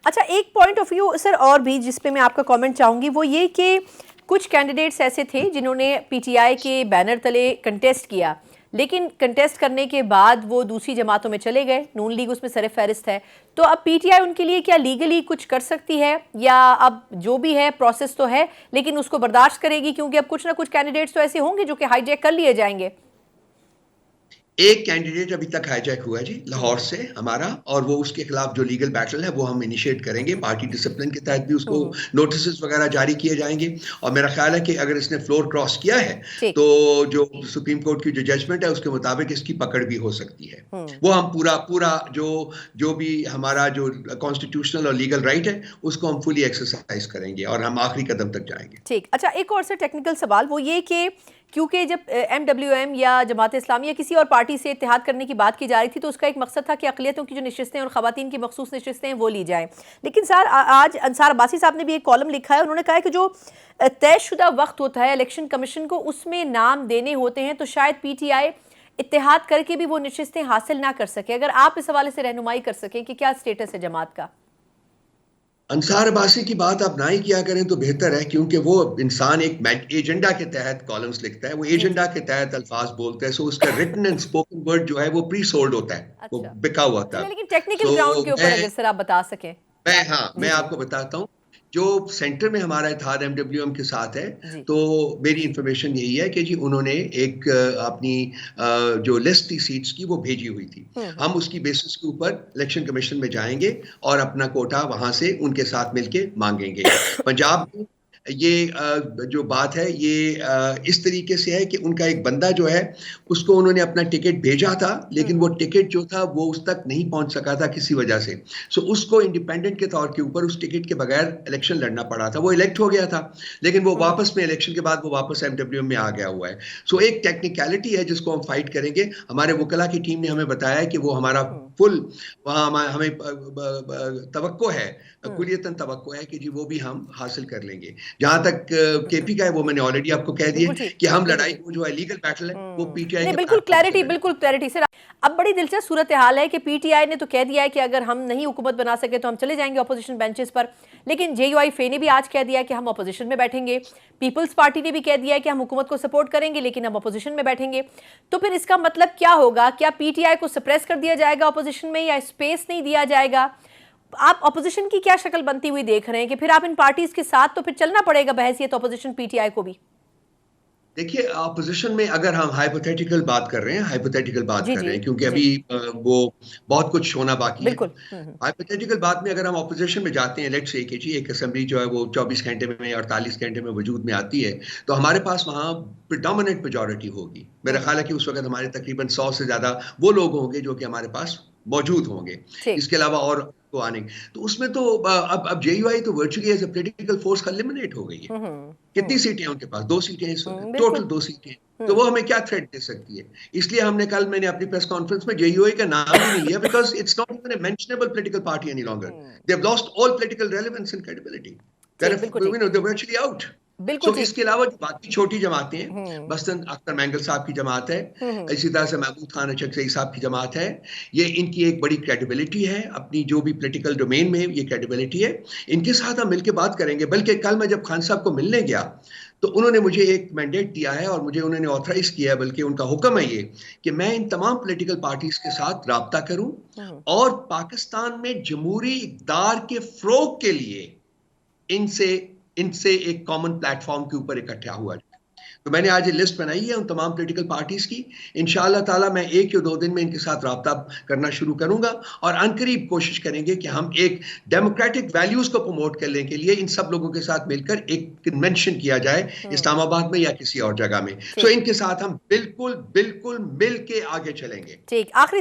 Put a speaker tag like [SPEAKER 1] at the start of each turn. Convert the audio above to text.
[SPEAKER 1] अच्छा, एक point of view sir और भी जिस पे मैं आपका कमेंट चाहूंगी वो ये कि कुछ कैंडिडेट्स ऐसे थे जिन्होंने पीटीआई के बैनर तले कंटेस्ट किया, लेकिन कंटेस्ट करने के बाद वो दूसरी जमातों में चले गए, नून लीग उसमें सरफहरिस्त है। तो अब पीटीआई उनके लिए क्या लीगली कुछ कर सकती है, या अब जो भी है प्रोसेस तो है लेकिन उसको बर्दाश्त करेगी, क्योंकि अब कुछ ना कुछ कैंडिडेट्स तो ऐसे होंगे जो कि हाईजैक कर लिए जाएंगे?
[SPEAKER 2] एक कैंडिडेट अभी तक हाईजैक हुआ है जी, लाहौर से हमारा, और वो उसके खिलाफ जो लीगल बैटल है वो हम इनिशिएट करेंगे। पार्टी डिसिप्लिन के तहत भी उसको नोटिस वगैरह जारी किए जाएंगे। और मेरा ख्याल है कि अगर इसने फ्लोर क्रॉस किया है तो जो सुप्रीम कोर्ट की जो जजमेंट है उसके मुताबिक इसकी पकड़ भी हो सकती है। वो हम पूरा पूरा जो जो भी हमारा जो कॉन्स्टिट्यूशनल और लीगल राइट है उसको हम फुली एक्सरसाइज करेंगे और हम आखिरी कदम तक जाएंगे।
[SPEAKER 1] ठीक। अच्छा, एक और से टेक्निकल सवाल वो ये कि क्योंकि जब MWM या जमात इस्लामी या किसी और पार्टी से इत्तेहाद करने की बात की जा रही थी तो उसका एक मकसद था कि अक़लियतों की जो नशिस्तें और ख़वातीन की मखसूस नशिस्तें हैं वो ली जाएं। लेकिन सर आज अंसार अब्बासी साहब ने भी एक कॉलम लिखा है, उन्होंने कहा है कि जो तयशुदा वक्त होता है इलेक्शन कमीशन को उसमें नाम देने होते हैं, तो शायद PTI इत्तेहाद करके भी वो नशिस्तें हासिल ना कर सके। अगर आप इस हवाले से रहनुमाई कर सकें कि क्या स्टेटस है जमात का?
[SPEAKER 2] अंसार अब्बासी की बात आप ना ही किया करें तो बेहतर है, क्योंकि वो इंसान एक एजेंडा के तहत कॉलम्स लिखता है, वो एजेंडा के तहत अल्फाज बोलता है। सो उसका रिटन एंड स्पोकन वर्ड जो है वो प्री सोल्ड होता है, वो
[SPEAKER 1] अच्छा,
[SPEAKER 2] बिका हुआ था।
[SPEAKER 1] लेकिन टेक्निकल ग्राउंड के ऊपर अगर सर आप बता सकें।
[SPEAKER 2] मैं आपको बताता हूँ। जो सेंटर में हमारा इत्तेहाद MWM के साथ है,
[SPEAKER 1] जी।
[SPEAKER 2] तो मेरी इंफॉर्मेशन यही है कि जी उन्होंने एक अपनी जो लिस्ट थी सीट्स की वो भेजी हुई थी। हम उसकी बेसिस के ऊपर इलेक्शन कमीशन में जाएंगे और अपना कोटा वहां से उनके साथ मिलके मांगेंगे। पंजाब में ये जो बात है ये इस तरीके से है कि उनका एक बंदा जो है उसको उन्होंने अपना टिकट भेजा था, लेकिन वो टिकट जो था वो उस तक नहीं पहुंच सका था किसी वजह से। सो उसको इंडिपेंडेंट के तौर के ऊपर उस टिकट के बगैर इलेक्शन लड़ना पड़ा था। वो इलेक्ट हो गया था, लेकिन वो वापस में इलेक्शन के बाद वो वापस MWM में आ गया हुआ है। सो एक टेक्निकलिटी है जिसको हम फाइट करेंगे। हमारे वकला की टीम ने हमें बताया है कि वो हमारा फुल वहाँ हमें तवक्को है, कुलियतन तवक्को है कि जी वो भी हम हासिल कर लेंगे। जहां तक KP का है वो मैंने ऑलरेडी आपको कह दिया कि हम लड़ाई वो जो है लीगल बैटल है वो PTI
[SPEAKER 1] नहीं,
[SPEAKER 2] के
[SPEAKER 1] बिल्कुल
[SPEAKER 2] प्लेटफॉर्म से
[SPEAKER 1] क्लैरिटी, बिल्कुल क्लैरिटी सर। अब बड़ी दिलचस्प सूरत हाल है कि PTI ने तो कह दिया है कि अगर हम नहीं हुकूमत बना सके तो हम चले जाएंगे अपोजिशन बेंचेस पर, लेकिन JUI फे ने भी आज कह दिया है कि हम अपोजिशन में बैठेंगे। पीपल्स पार्टी ने भी कह दिया है कि हम हुकूमत को सपोर्ट करेंगे लेकिन हम अपोजिशन में बैठेंगे। तो फिर इसका मतलब क्या होगा? क्या PTI को सप्रेस कर दिया जाएगा अपोजिशन में, या स्पेस नहीं दिया जाएगा? आप अपोजिशन की क्या शक्ल बनती हुई देख रहे हैं कि फिर आप इन पार्टीज के साथ तो फिर चलना पड़ेगा बहैसियत अपोजिशन PTI को भी?
[SPEAKER 2] देखिए, अपोजिशन में अगर हम हाइपोथेटिकल बात कर रहे हैं, हाइपोथेटिकल बात
[SPEAKER 1] जी
[SPEAKER 2] कर
[SPEAKER 1] जी
[SPEAKER 2] रहे हैं, क्योंकि
[SPEAKER 1] जी,
[SPEAKER 2] अभी वो बहुत कुछ होना बाकी है।
[SPEAKER 1] बिल्कुल।
[SPEAKER 2] हाइपोथेटिकल बात में अगर हम अपोजिशन में जाते हैं, लेट्स से कि जी एक असेंबली जो है वो 24 घंटे में 48 घंटे में वजूद में आती है, तो हमारे पास वहाँ प्रिडोमिनेंट मेजॉरिटी होगी। मेरा ख्याल है कि उस वक्त हमारे तकरीबन 100 से ज्यादा वो लोग होंगे जो कि हमारे पास मौजूद होंगे। इसके अलावा और को आने, तो उसमें तो अब JUI तो virtually as a political force eliminate हो गई है। कितनी सीटें हैं उनके पास? 2 सीटें हैं इस वक्त, टोटल 2 सीटें हैं। तो वो हमें क्या थ्रेट दे सकती है? इसलिए मैंने अपनी प्रेस कॉन्फ्रेंस में JUI का नाम भी नहीं लिया, because it's not even a mentionable political party any longer. They have lost all political relevance and credibility.
[SPEAKER 1] बिल्कुल ठीक,
[SPEAKER 2] दे वर्चुअली आउट।
[SPEAKER 1] बिल्कुल
[SPEAKER 2] सो
[SPEAKER 1] ठीक।
[SPEAKER 2] इसके अलावा जो बाकी छोटी जमातें हैं, बस्तन अख्तर मैंगल साहब की जमात है, इसी तरह से महमूद खान अचकज़ई साहब की जमात है, ये इनकी एक बड़ी क्रेडिबिलिटी है अपनी जो भी पॉलिटिकल डोमेन में ये क्रेडिबिलिटी है। इनके साथ हम मिलकर बात करेंगे। बल्कि कल मैं जब खान साहब को मिलने गया तो उन्होंने मुझे एक मैंडेट दिया है और मुझे उन्होंने ऑथराइज किया है, बल्कि उनका हुक्म है ये कि मैं इन तमाम पॉलिटिकल पार्टीज के साथ राब्ता करूं और पाकिस्तान में जमहूरी इक़्तिदार के फ़रोग़ के लिए इनसे इनसे एक कॉमन प्लेटफॉर्म के ऊपर इकट्ठा हुआ। तो मैंने आज ये लिस्ट बनाई है उन तमाम पॉलिटिकल पार्टीज की। इंशाअल्लाह ताला मैं 1 या 2 दिन में इनके साथ राब्ता करना शुरू करूंगा और अनकरीब कोशिश करेंगे कि हम एक डेमोक्रेटिक वैल्यूज को प्रमोट करने के लिए इन सब लोगों के साथ मिलकर एक कन्वेंशन किया जाए इस्लामाबाद में या किसी और जगह में। सो इनके साथ हम बिल्कुल बिल्कुल मिल के आगे चलेंगे।
[SPEAKER 1] ठीक, आखिरी